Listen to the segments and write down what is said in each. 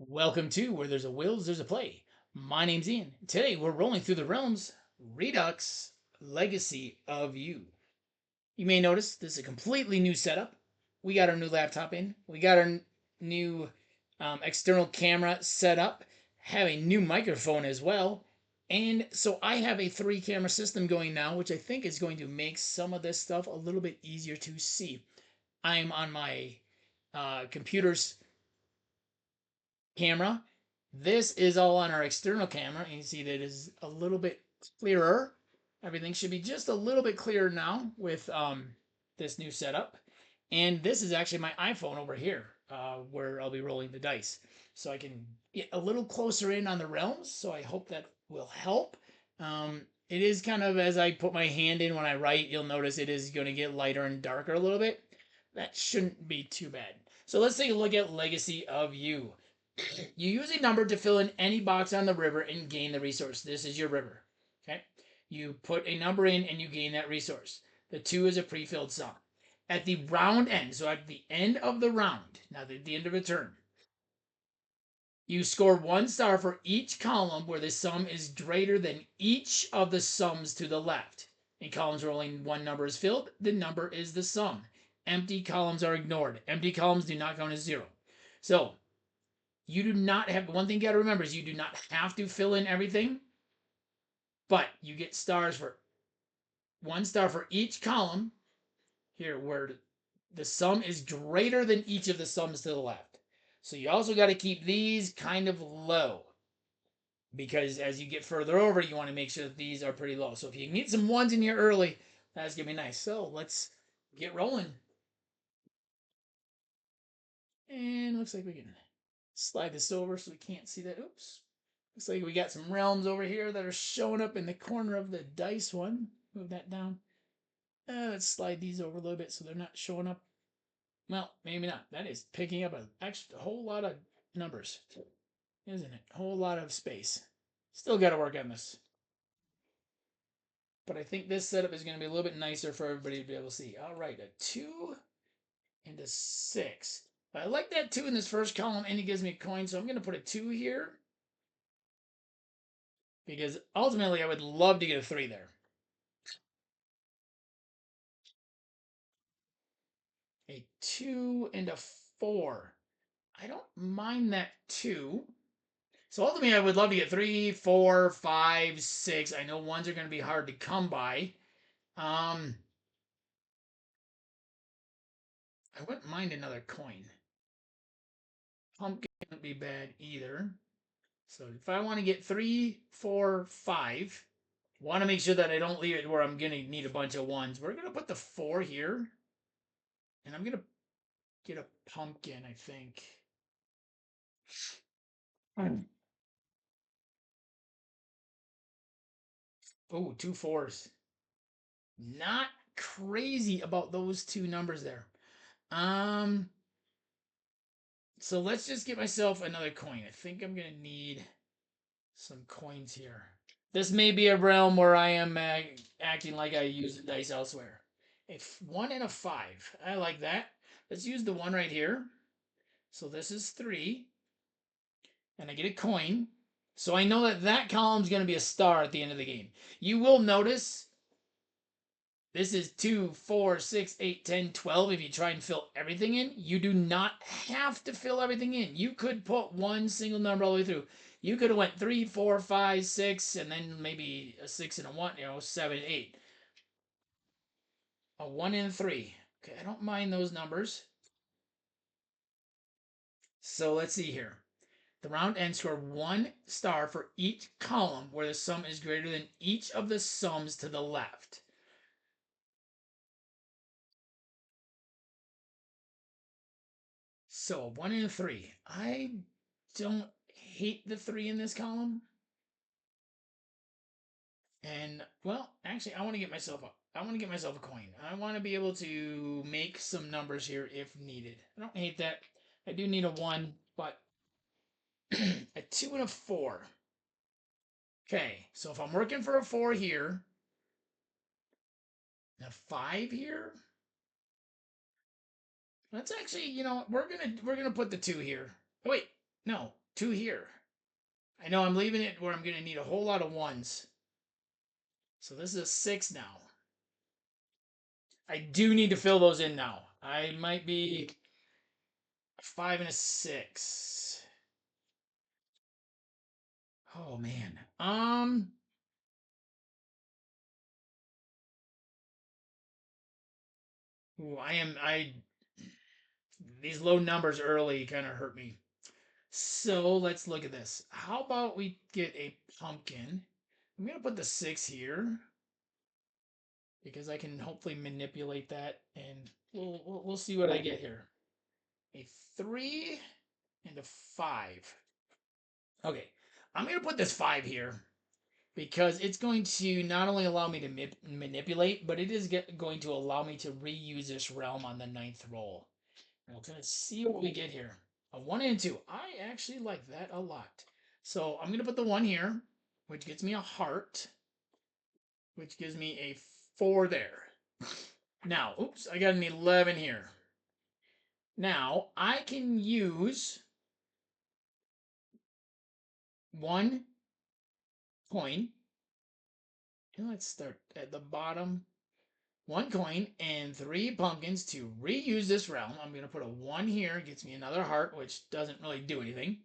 Welcome to Where There's a Wills, There's a Play. My name's Ian. Today we're rolling through the realms Redux Legacy of You. You may notice this is a completely new setup. We got our new laptop in, we got our new external camera set up, have a new microphone as well. And so I have a 3 camera system going now, which I think is going to make some of this stuff a little bit easier to see. I'm on my computer's camera. This is all on our external camera, and you see that it is a little bit clearer. Everything should be just a little bit clearer now with this new setup. And this is actually my iPhone over here, where I'll be rolling the dice. So I can get a little closer in on the realms, so I hope that will help. It is kind of, as I put my hand in when I write, you'll notice it is going to get lighter and darker a little bit. That shouldn't be too bad. So let's take a look at Legacy of You. You use a number to fill in any box on the river and gain the resource. This is your river. Okay. You put a number in and you gain that resource. The 2 is a pre-filled sum. At the round end, so at the end of the round, not at the end of a turn, you score 1 star for each column where the sum is greater than each of the sums to the left. In columns where only one number is filled, the number is the sum. Empty columns are ignored. Empty columns do not count as 0. So you do not have, one thing you got to remember is you do not have to fill in everything, but you get stars for 1 star for each column here where the sum is greater than each of the sums to the left. So you also got to keep these kind of low because as you get further over, you want to make sure that these are pretty low. So if you can get some 1s in here early, that's going to be nice. So let's get rolling. And looks like we can slide this over so we can't see that. Oops. Looks like we got some realms over here that are showing up in the corner of the dice one. Move that down. Let's slide these over a little bit so they're not showing up. Well, maybe not. That is picking up a whole lot of numbers, isn't it? A whole lot of space. Still got to work on this. But I think this setup is going to be a little bit nicer for everybody to be able to see. All right, a 2 and a 6. I like that 2 in this first column, and it gives me a coin, so I'm going to put a 2 here. Because ultimately, I would love to get a 3 there. A 2 and a 4. I don't mind that 2. So ultimately, I would love to get 3, 4, 5, 6. I know 1s are going to be hard to come by. I wouldn't mind another coin. Pumpkin wouldn't be bad either. So if I want to get 3, 4, 5, want to make sure that I don't leave it where I'm going to need a bunch of 1s. We're going to put the 4 here. And I'm going to get a pumpkin, I think. Oh, 2 4s. Not crazy about those 2 numbers there. So let's just get myself another coin. I think I'm gonna need some coins here. This may be a realm where I am acting like I use the dice elsewhere. A 1 and a 5. I like that. Let's use the 1 right here. So this is 3. And I get a coin. So I know that that column is going to be a star at the end of the game. You will notice this is 2, 4, 6, 8, 10, 12. If you try and fill everything in, you do not have to fill everything in. You could put one single number all the way through. You could have went 3, 4, 5, 6, and then maybe a 6 and a 1, 7, 8. A 1 and a 3. Okay, I don't mind those numbers. So let's see here. The round ends score 1 star for each column where the sum is greater than each of the sums to the left. So 1 and a 3. I don't hate the 3 in this column. And well, actually, I want to get myself a coin. I want to be able to make some numbers here if needed. I don't hate that. I do need a 1, but a 2 and a 4. Okay, so if I'm working for a 4 here, and a 5 here, let's actually, we're gonna put the 2 here. Oh, wait, no. 2 here. I know I'm leaving it where I'm going to need a whole lot of 1s. So this is a 6 now. I do need to fill those in now. I might be a 5 and a 6. Oh man. Ooh, these low numbers early kind of hurt me. So let's look at this. How about we get a pumpkin? I'm gonna put the 6 here because I can hopefully manipulate that, and we'll see what I get here. A 3 and a 5. Okay, I'm gonna put this 5 here because it's going to not only allow me to manipulate, but it is going to allow me to reuse this realm on the 9th roll. And we're going to see what we get here. A 1 and a 2. I actually like that a lot. So I'm going to put the 1 here, which gets me a heart, which gives me a 4 there. Now, oops, I got an 11 here. Now, I can use 1 coin. And let's start at the bottom. 1 coin and 3 pumpkins to reuse this realm. I'm going to put a 1 here. Gets me another heart, which doesn't really do anything.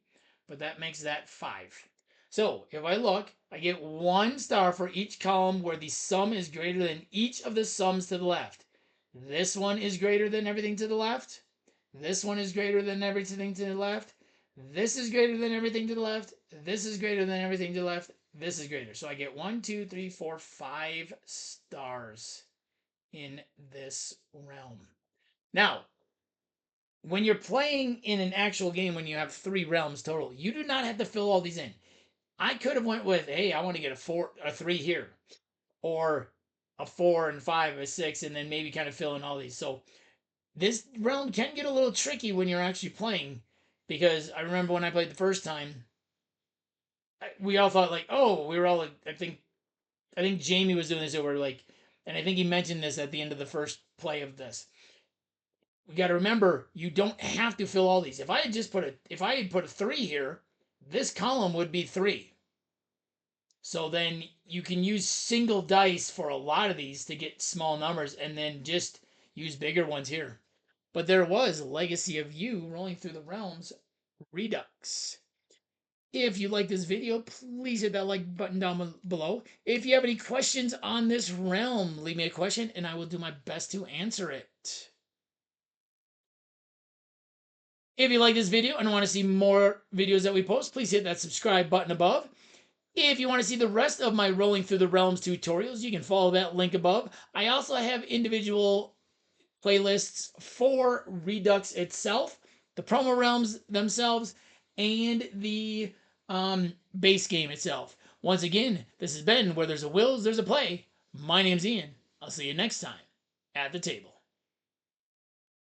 But that makes that 5. So if I look, I get 1 star for each column where the sum is greater than each of the sums to the left. This one is greater than everything to the left. This one is greater than everything to the left. This is greater than everything to the left. This is greater than everything to the left. This is greater. So I get 1, 2, 3, 4, 5 stars in this realm. Now, when you're playing in an actual game, when you have 3 realms total, you do not have to fill all these in. I could have went with, hey, I want to get a 3 here, or a 4 and 5, a 6, and then maybe kind of fill in all these. So this realm can get a little tricky when you're actually playing, because I remember when I played the first time, we all thought like, oh, we were all like, I think Jamie was doing this over like, and I think he mentioned this at the end of the first play of this. We got to remember, you don't have to fill all these. If I had put a 3 here, this column would be 3. So then you can use single dice for a lot of these to get small numbers, and then just use bigger ones here. But there was Legacy of You rolling through the realms Redux. If you like this video, please hit that like button down below. If you have any questions on this realm, leave me a question and I will do my best to answer it. If you like this video and want to see more videos that we post, please hit that subscribe button above. If you want to see the rest of my Rolling Through the Realms tutorials, you can follow that link above. I also have individual playlists for Redux itself, the promo realms themselves, and the base game itself. Once again, this has been Where There's a Will, There's a Play. My name's Ian. I'll see you next time at the table.